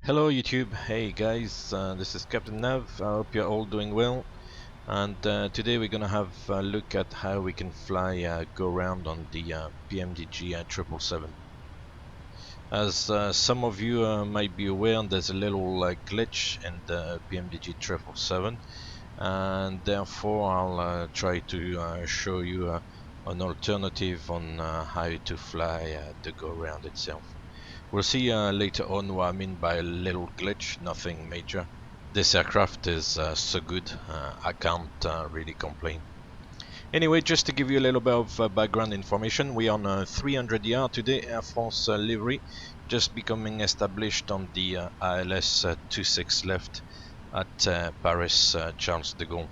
Hello YouTube, hey guys, this is Captain Nav. I hope you're all doing well, and today we're gonna have a look at how we can fly go around on the PMDG 777. As some of you might be aware, there's a little glitch in the PMDG 777, and therefore I'll try to show you an alternative on how to fly the go around itself. We'll see later on what I mean by a little glitch, nothing major. This aircraft is so good, I can't really complain. Anyway, just to give you a little bit of background information, we are on 300ER today, Air France livery, just becoming established on the ILS 26 left at Paris Charles de Gaulle.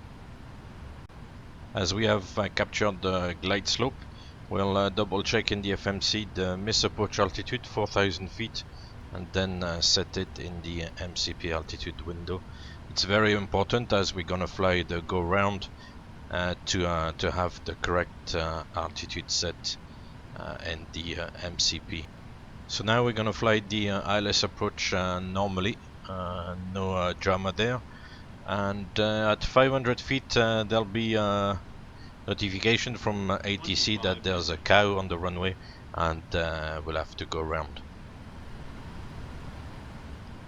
As we have captured the glide slope, we'll double check in the FMC the miss approach altitude 4000 feet and then set it in the MCP altitude window. It's very important as we're gonna fly the go round to have the correct altitude set in the MCP. So now we're gonna fly the ILS approach normally, no drama there, and at 500 feet there'll be a notification from ATC that there's a cow on the runway and we'll have to go around.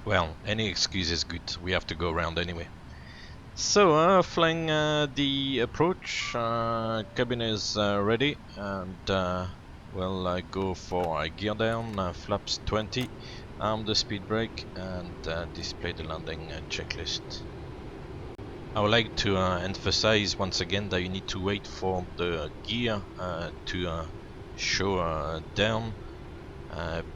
Well, any excuse is good, we have to go around anyway. So flying the approach, cabin is ready, and we'll go for gear down, flaps 20, arm the speed brake and display the landing checklist. I would like to emphasize once again that you need to wait for the gear to show down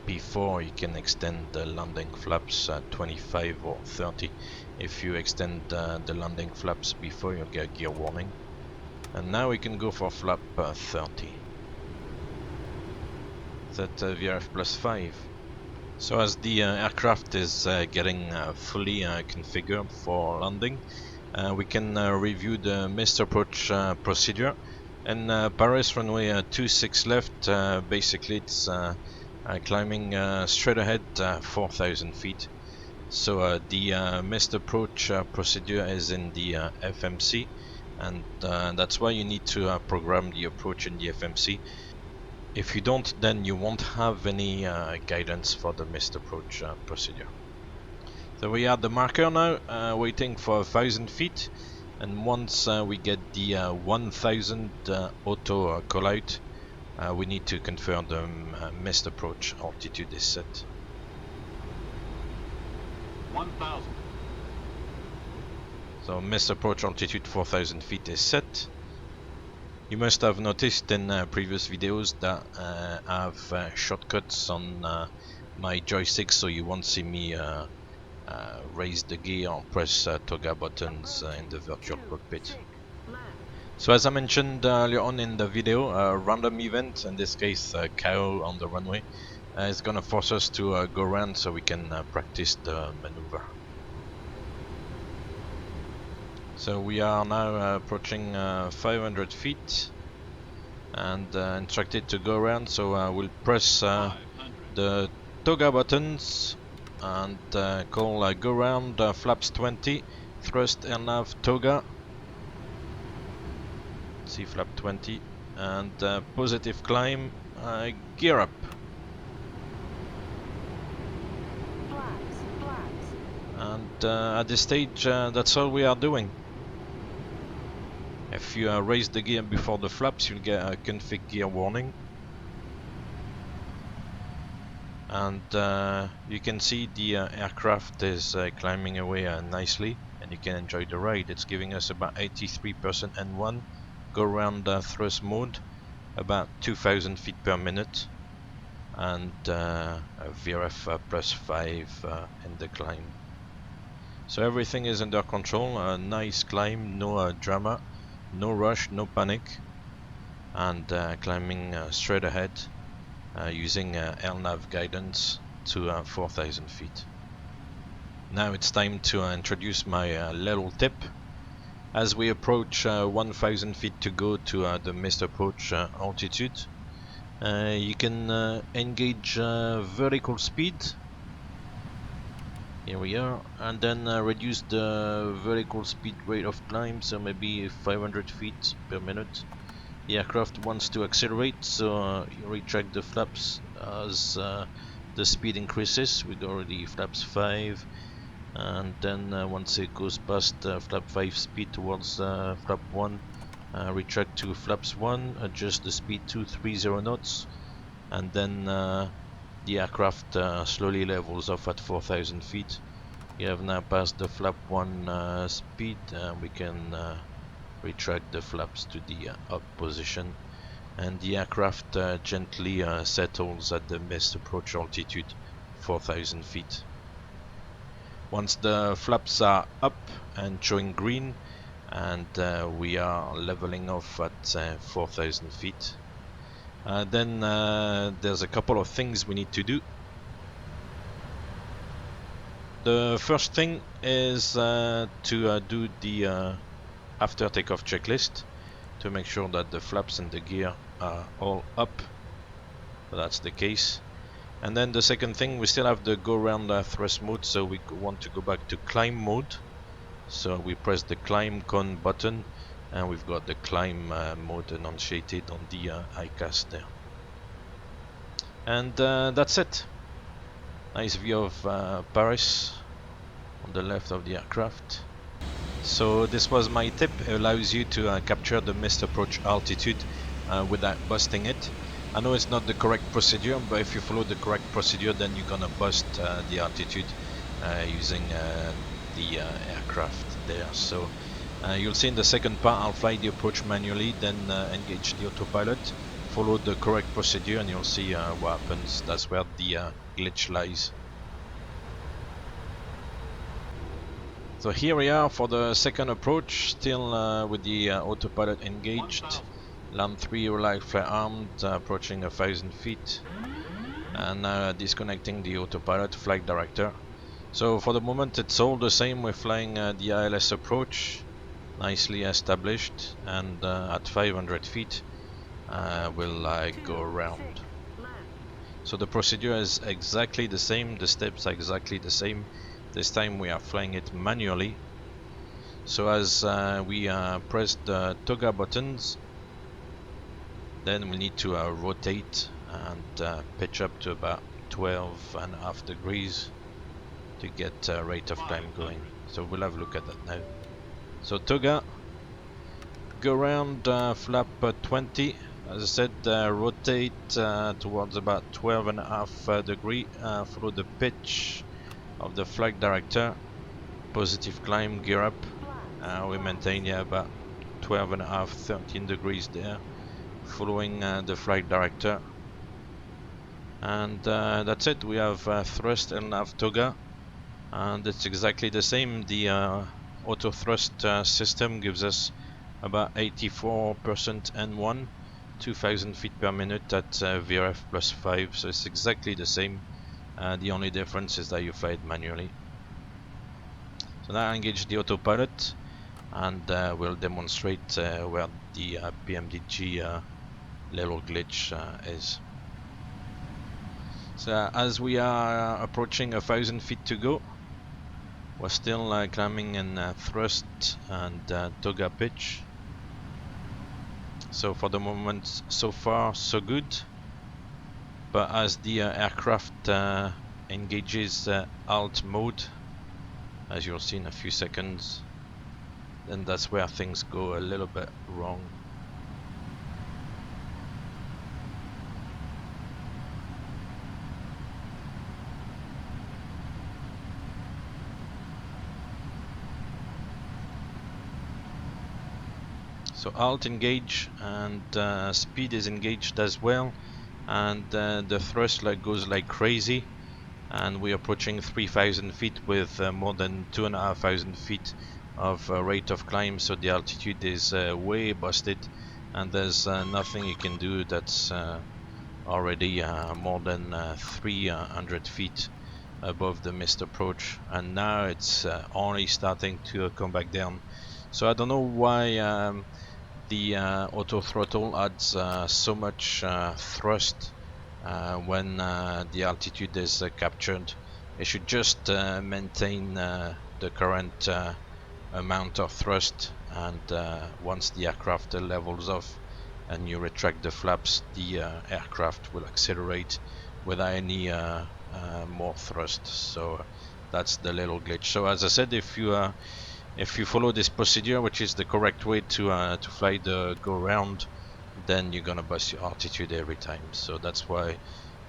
before you can extend the landing flaps 25 or 30. If you extend the landing flaps before, you'll get a gear warning. And now we can go for flap 30. That VRF plus 5. So as the aircraft is getting fully configured for landing, we can review the missed approach procedure. And Paris runway 26 left, basically it's climbing straight ahead 4000 feet. So the missed approach procedure is in the FMC, and that's why you need to program the approach in the FMC. If you don't, then you won't have any guidance for the missed approach procedure. So we are at the marker now, waiting for 1000 feet, and once we get the 1000 auto call out, we need to confirm the missed approach altitude is set. 1000. So missed approach altitude 4000 feet is set. You must have noticed in previous videos that I have shortcuts on my joystick, so you won't see me raise the gear or press toggle buttons in the virtual cockpit. So as I mentioned earlier on in the video, a random event, in this case a cow on the runway, is gonna force us to go around so we can practice the maneuver. So we are now approaching 500 feet and instructed to go around, so we'll press the toggle buttons and call go round flaps 20, thrust air nav toga, see flap 20, and positive climb, gear up. And at this stage that's all we are doing. If you raise the gear before the flaps, you'll get a config gear warning. And you can see the aircraft is climbing away nicely, and you can enjoy the ride. It's giving us about 83% N1, go around thrust mode, about 2000 feet per minute, and a VRF plus 5 in the climb. So everything is under control, a nice climb, no drama, no rush, no panic, and climbing straight ahead using LNAV guidance to 4000 feet. Now it's time to introduce my little tip. As we approach 1000 feet to go to the missed approach altitude, you can engage vertical speed Here we are, and then reduce the vertical speed rate of climb, so maybe 500 feet per minute. The aircraft wants to accelerate, so you retract the flaps as the speed increases. We go already flaps 5, and then once it goes past flap 5 speed towards flap 1, retract to flaps 1, adjust the speed to 30 knots, and then the aircraft slowly levels off at 4,000 feet. You have now passed the flap 1 speed, and we can retract the flaps to the up position, and the aircraft gently settles at the missed approach altitude 4,000 feet. Once the flaps are up and showing green, and we are leveling off at 4,000 feet, then there's a couple of things we need to do. The first thing is to do the after takeoff checklist to make sure that the flaps and the gear are all up. That's the case. And then the second thing, we still have the go around thrust mode, so we want to go back to climb mode. So we press the climb cone button, and we've got the climb mode enunciated on the ICAS there. And that's it. Nice view of Paris on the left of the aircraft. So this was my tip. It allows you to capture the missed approach altitude without busting it. I know it's not the correct procedure, but if you follow the correct procedure, then you're gonna bust the altitude using the aircraft there. So you'll see in the second part, I'll fly the approach manually, then engage the autopilot, follow the correct procedure, and you'll see what happens. That's where the glitch lies. So here we are for the second approach, still with the autopilot engaged. Land 3 relied flare armed, approaching 1,000 feet, and disconnecting the autopilot flight director. So for the moment it's all the same. We're flying the ILS approach, nicely established, and at 500 feet we'll go around. So the procedure is exactly the same, the steps are exactly the same. This time we are flying it manually. So as we press the toggle buttons, then we need to rotate and pitch up to about 12.5 degrees to get rate of climb going. So we'll have a look at that now. So toggle, go around flap 20. As I said, rotate towards about 12.5 degree. Follow the pitch of the flight director. Positive climb, gear up. We maintain about 12.5, 13 degrees there, following the flight director. And that's it. We have thrust and nav toggle, and it's exactly the same. The auto thrust system gives us about 84% N1, 2,000 feet per minute at VRF plus 5, so it's exactly the same. The only difference is that you fly it manually. So now I engage the autopilot, and we'll demonstrate where the PMDG little glitch is. So as we are approaching 1,000 feet to go, we're still climbing in thrust and toggle pitch. So for the moment, so far so good. But as the aircraft engages alt mode, as you'll see in a few seconds, then that's where things go a little bit wrong. So alt engage, and speed is engaged as well, and the thrust goes like crazy, and we're approaching 3,000 feet with more than 2,500 feet of rate of climb, so the altitude is way busted, and there's nothing you can do. That's already more than 300 feet above the missed approach, and now it's only starting to come back down. So I don't know why the auto throttle adds so much thrust when the altitude is captured. It should just maintain the current amount of thrust, and once the aircraft levels off and you retract the flaps, the aircraft will accelerate without any more thrust. So that's the little glitch. So as I said, if you follow this procedure, which is the correct way to fly the go round, then you're gonna bust your altitude every time. So that's why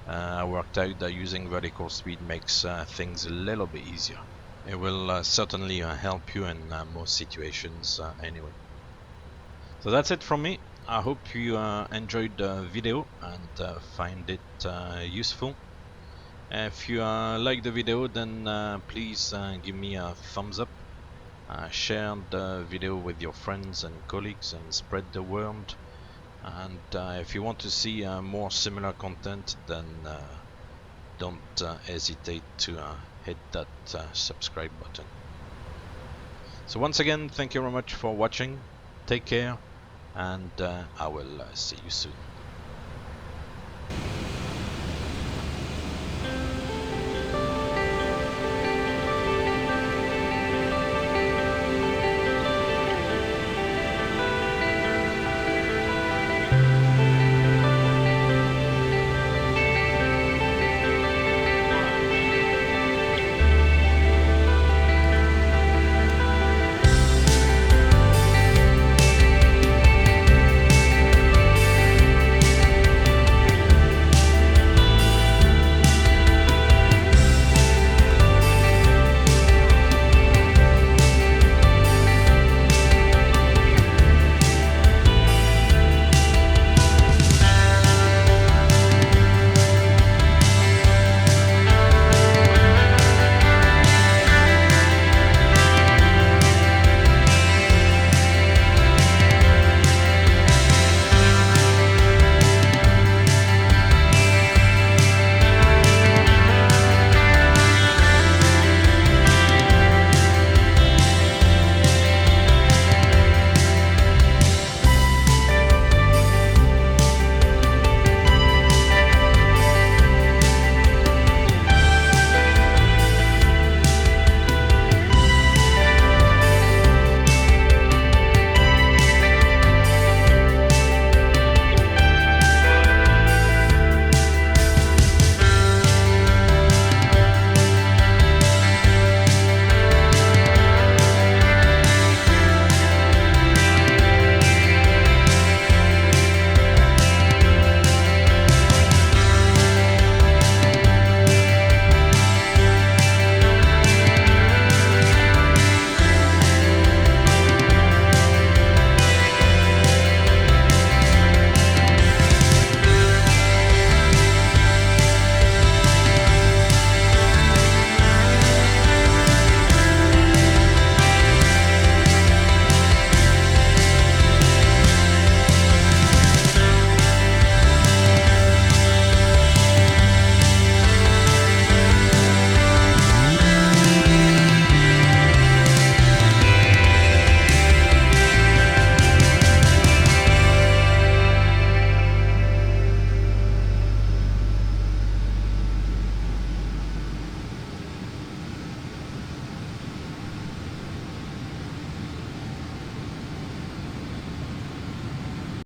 I worked out that using vertical speed makes things a little bit easier. It will certainly help you in most situations anyway. So that's it from me. I hope you enjoyed the video and find it useful. If you like the video, then please give me a thumbs up. Share the video with your friends and colleagues and spread the word. And if you want to see more similar content, then don't hesitate to hit that subscribe button. So once again, thank you very much for watching. Take care, and I will see you soon.